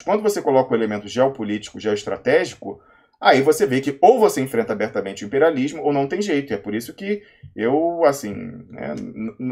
quando você coloca o elemento geopolítico, geoestratégico, aí você vê que ou você enfrenta abertamente o imperialismo ou não tem jeito. É por isso que eu, assim, né,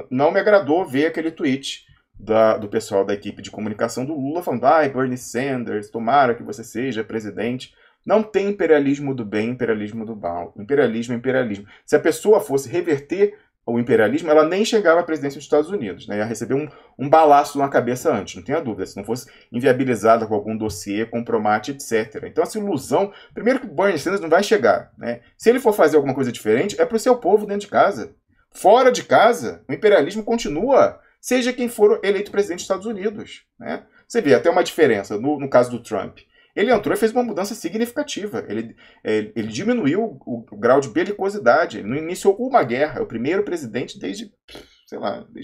não me agradou ver aquele tweet do pessoal da equipe de comunicação do Lula falando: ai, Bernie Sanders, tomara que você seja presidente. Não tem imperialismo do bem, imperialismo do mal. Imperialismo é imperialismo. Se a pessoa fosse reverter o imperialismo, ela nem chegava à presidência dos Estados Unidos, né? Ia receber um balaço na cabeça antes, não tenha dúvida, se não fosse inviabilizada com algum dossiê, compromate, etc. Então, essa ilusão, primeiro que o Bernie Sanders não vai chegar, né? Se ele for fazer alguma coisa diferente, é para o seu povo dentro de casa. Fora de casa, o imperialismo continua, seja quem for eleito presidente dos Estados Unidos, né? Você vê até uma diferença no caso do Trump. Ele entrou e fez uma mudança significativa. Ele diminuiu o grau de belicosidade. Ele não iniciou uma guerra. É o primeiro presidente desde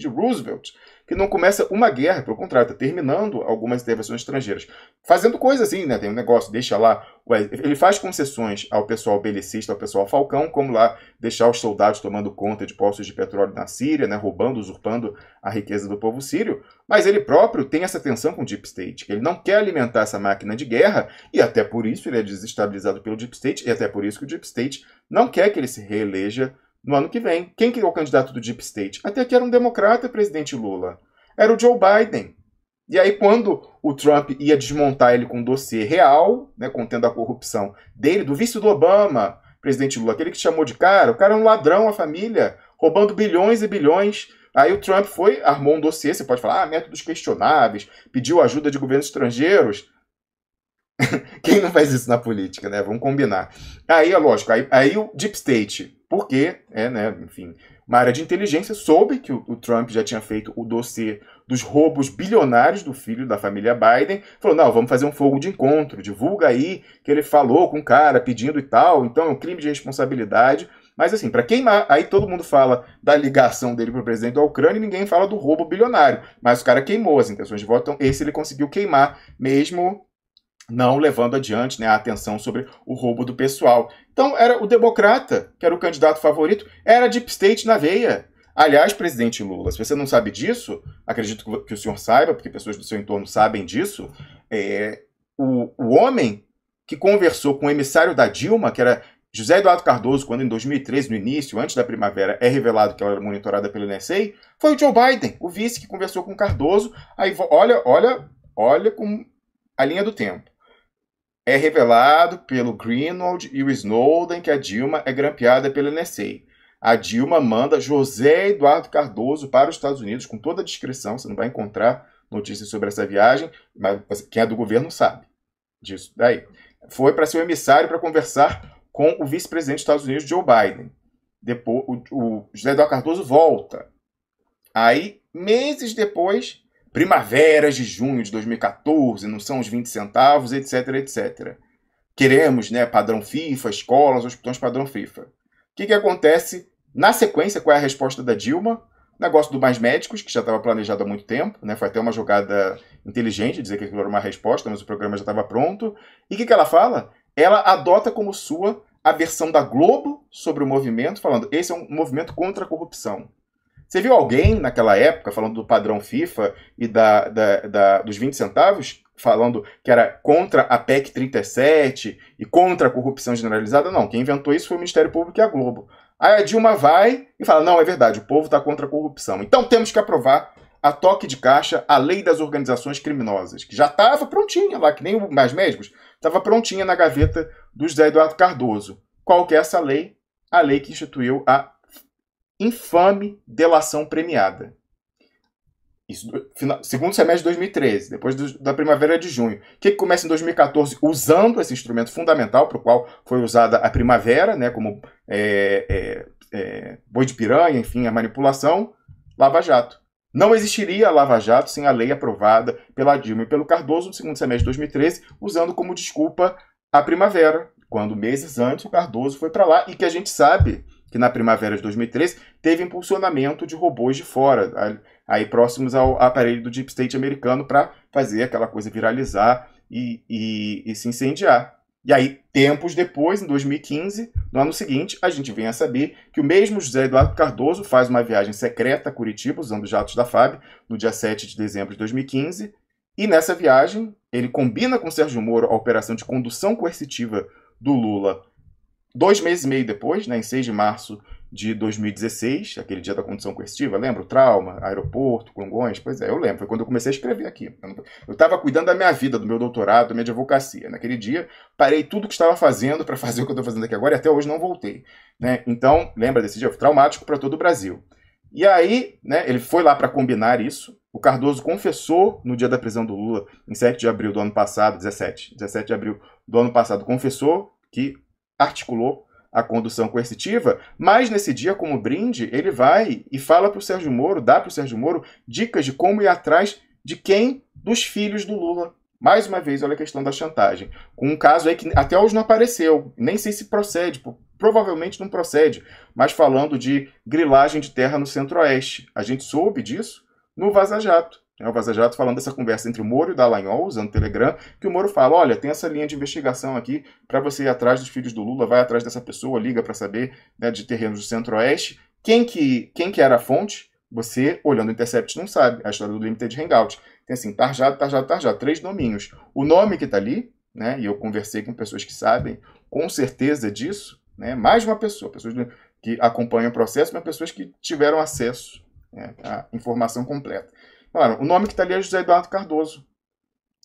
Roosevelt que não começa uma guerra. Pelo contrário, está terminando algumas intervenções estrangeiras. Fazendo coisa assim, né? Tem um negócio, deixa lá... Ele faz concessões ao pessoal belicista, ao pessoal falcão, como lá deixar os soldados tomando conta de poços de petróleo na Síria, né? Roubando, usurpando a riqueza do povo sírio. Mas ele próprio tem essa tensão com o Deep State, que ele não quer alimentar essa máquina de guerra, e até por isso ele é desestabilizado pelo Deep State, e até por isso que o Deep State não quer que ele se reeleja no ano que vem. Quem que é o candidato do Deep State? Até que era um democrata, presidente Lula. Era o Joe Biden. E aí, quando o Trump ia desmontar ele com um dossiê real, né, contendo a corrupção dele, do vice do Obama, presidente Lula, aquele que chamou de cara, o cara é um ladrão, a família, roubando bilhões e bilhões. Aí o Trump armou um dossiê, você pode falar, métodos questionáveis, pediu ajuda de governos estrangeiros. Quem não faz isso na política, né? Vamos combinar. Aí, é lógico, aí o Deep State, porque, né, enfim, uma área de inteligência soube que o Trump já tinha feito o dossiê dos roubos bilionários do filho da família Biden, falou, não, vamos fazer um fogo de encontro, divulga aí que ele falou com o cara pedindo e tal, então é um crime de responsabilidade. Mas assim, para queimar, aí todo mundo fala da ligação dele para o presidente da Ucrânia e ninguém fala do roubo bilionário. Mas o cara queimou as intenções de voto, então esse ele conseguiu queimar, mesmo não levando adiante, né, a atenção sobre o roubo do pessoal. Então era o democrata, que era o candidato favorito, era Deep State na veia. Aliás, presidente Lula, se você não sabe disso, acredito que o senhor saiba, porque pessoas do seu entorno sabem disso, o homem que conversou com o emissário da Dilma, que era José Eduardo Cardoso, quando em 2013, no início, antes da primavera, é revelado que ela era monitorada pelo NSA, foi o Joe Biden, o vice que conversou com Cardoso. Aí olha com a linha do tempo. É revelado pelo Greenwald e o Snowden que a Dilma é grampeada pelo NSA. A Dilma manda José Eduardo Cardoso para os Estados Unidos com toda a discrição, você não vai encontrar notícias sobre essa viagem, mas quem é do governo sabe disso. Daí, foi para ser o emissário para conversar com o vice-presidente dos Estados Unidos, Joe Biden. Depois, o José Eduardo Cardoso volta. Aí, meses depois, primaveras de junho de 2014, não são os 20 centavos, etc, etc. Queremos, né, padrão FIFA, escolas, hospitais padrão FIFA. O que acontece? Na sequência, qual é a resposta da Dilma? Negócio do Mais Médicos, que já estava planejado há muito tempo, né? Foi até uma jogada inteligente dizer que aquilo era uma resposta, mas o programa já estava pronto. E o que ela fala? Ela adota como sua a versão da Globo sobre o movimento, falando, esse é um movimento contra a corrupção. Você viu alguém naquela época falando do padrão FIFA e dos 20 centavos, falando que era contra a PEC 37 e contra a corrupção generalizada? Não, quem inventou isso foi o Ministério Público e a Globo. Aí a Dilma vai e fala, não, é verdade, o povo está contra a corrupção. Então temos que aprovar a toque de caixa a lei das organizações criminosas, que já estava prontinha lá, que nem o Mais Médicos, estava prontinha na gaveta do José Eduardo Cardoso. Qual que é essa lei? A lei que instituiu a infame delação premiada. Isso, segundo semestre de 2013, depois da primavera de junho. O que começa em 2014 usando esse instrumento fundamental para o qual foi usada a primavera, né, como boi de piranha, enfim, a manipulação? Lava Jato. Não existiria a Lava Jato sem a lei aprovada pela Dilma e pelo Cardoso no segundo semestre de 2013, usando como desculpa a primavera, quando meses antes o Cardoso foi para lá, e que a gente sabe que na primavera de 2013 teve impulsionamento de robôs de fora, aí próximos ao aparelho do Deep State americano, para fazer aquela coisa viralizar e se incendiar. E aí, tempos depois, em 2015, no ano seguinte, a gente vem a saber que o mesmo José Eduardo Cardoso faz uma viagem secreta a Curitiba, usando os jatos da FAB, no dia 7 de dezembro de 2015, E nessa viagem, ele combina com Sérgio Moro a operação de condução coercitiva do Lula 2 meses e meio depois, né, em 6 de março de 2016, aquele dia da condução coercitiva, lembra? O trauma, aeroporto, Congonhas, pois é, eu lembro, foi quando eu comecei a escrever aqui. Eu estava cuidando da minha vida, do meu doutorado, da minha advocacia. Naquele dia, parei tudo que estava fazendo para fazer o que eu estou fazendo aqui agora e até hoje não voltei. Né? Então, lembra desse dia? Foi traumático para todo o Brasil. E aí, né, ele foi lá para combinar isso. O Cardoso confessou no dia da prisão do Lula, em 7 de abril do ano passado, 17 de abril do ano passado, confessou que articulou a condução coercitiva, mas nesse dia, como brinde, ele vai e fala para o Sérgio Moro, dá para o Sérgio Moro dicas de como ir atrás de quem? Dos filhos do Lula. Mais uma vez, olha a questão da chantagem. Com um caso aí que até hoje não apareceu, nem sei se procede, provavelmente não procede, mas falando de grilagem de terra no Centro-Oeste. A gente soube disso no Vaza Jato. O Vaza Jato falando dessa conversa entre o Moro e o Dallagnol, usando o Telegram, que o Moro fala, olha, tem essa linha de investigação aqui para você ir atrás dos filhos do Lula, vai atrás dessa pessoa, liga para saber, né, de terrenos do Centro-Oeste. Quem que era a fonte? Você, olhando o Intercept, não sabe. A história do Limited Hangout. Tem assim, Tarjado, 3 nominhos. O nome que está ali, né, e eu conversei com pessoas que sabem, com certeza disso, né, mais de uma pessoa, pessoas que acompanham o processo, mas pessoas que tiveram acesso, né, à informação completa. Claro, o nome que está ali é José Eduardo Cardoso.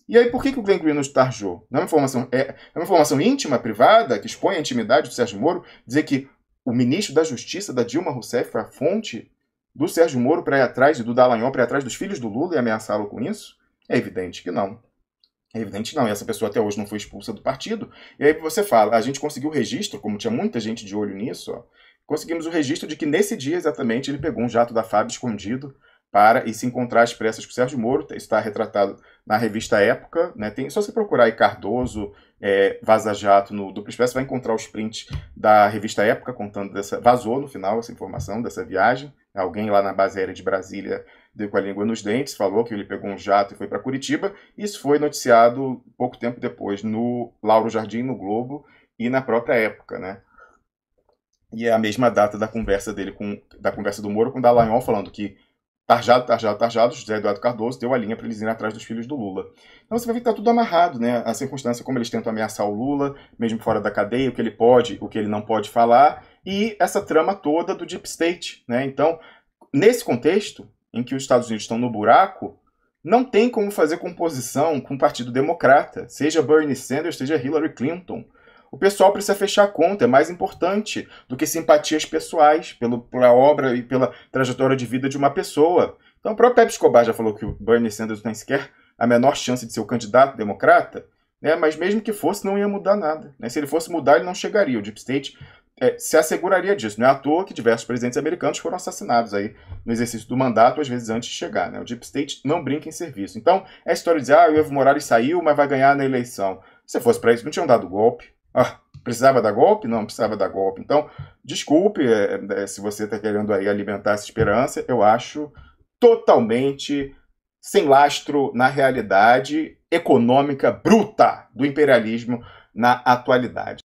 E aí, por que o Glenn Greenwald tarjou? Não é uma informação íntima, privada, que expõe a intimidade do Sérgio Moro, dizer que o ministro da Justiça, da Dilma Rousseff, foi a fonte do Sérgio Moro para ir atrás, e do Dallagnol para ir atrás dos filhos do Lula e ameaçá-lo com isso? É evidente que não. É evidente que não. E essa pessoa até hoje não foi expulsa do partido. E aí você fala, a gente conseguiu o registro, como tinha muita gente de olho nisso, ó, conseguimos o registro de que nesse dia exatamente ele pegou um jato da FAB escondido para ir se encontrar às pressas com o Sérgio Moro. Isso está retratado na revista Época, né? Só você procurar aí Cardoso, Vaza Jato no Duplo Expresso, vai encontrar os prints da revista Época contando vazou no final essa informação dessa viagem. Alguém lá na base aérea de Brasília deu com a língua nos dentes, falou que ele pegou um jato e foi para Curitiba. Isso foi noticiado pouco tempo depois no Lauro Jardim, no Globo e na própria Época, né? E é a mesma data da conversa do Moro com o Dallagnol, falando que Tarjado, José Eduardo Cardoso deu a linha para eles irem atrás dos filhos do Lula. Então você vai ver que está tudo amarrado, né? A circunstância, como eles tentam ameaçar o Lula, mesmo fora da cadeia, o que ele pode, o que ele não pode falar, e essa trama toda do Deep State, né? Então, nesse contexto, em que os Estados Unidos estão no buraco, não tem como fazer composição com o Partido Democrata, seja Bernie Sanders, seja Hillary Clinton. O pessoal precisa fechar a conta, é mais importante do que simpatias pessoais pela obra e pela trajetória de vida de uma pessoa. Então o próprio Pepe Escobar já falou que o Bernie Sanders não tem sequer a menor chance de ser o candidato democrata, né? Mas mesmo que fosse, não ia mudar nada, né? Se ele fosse mudar, ele não chegaria. O Deep State se asseguraria disso. Não é à toa que diversos presidentes americanos foram assassinados aí no exercício do mandato, às vezes antes de chegar, né? O Deep State não brinca em serviço. Então, é a história de dizer, o Evo Morales saiu, mas vai ganhar na eleição. Se fosse para isso, não tinham dado golpe. Precisava dar golpe? Não precisava dar golpe. Então, desculpe se você está querendo aí alimentar essa esperança, eu acho totalmente sem lastro na realidade econômica bruta do imperialismo na atualidade.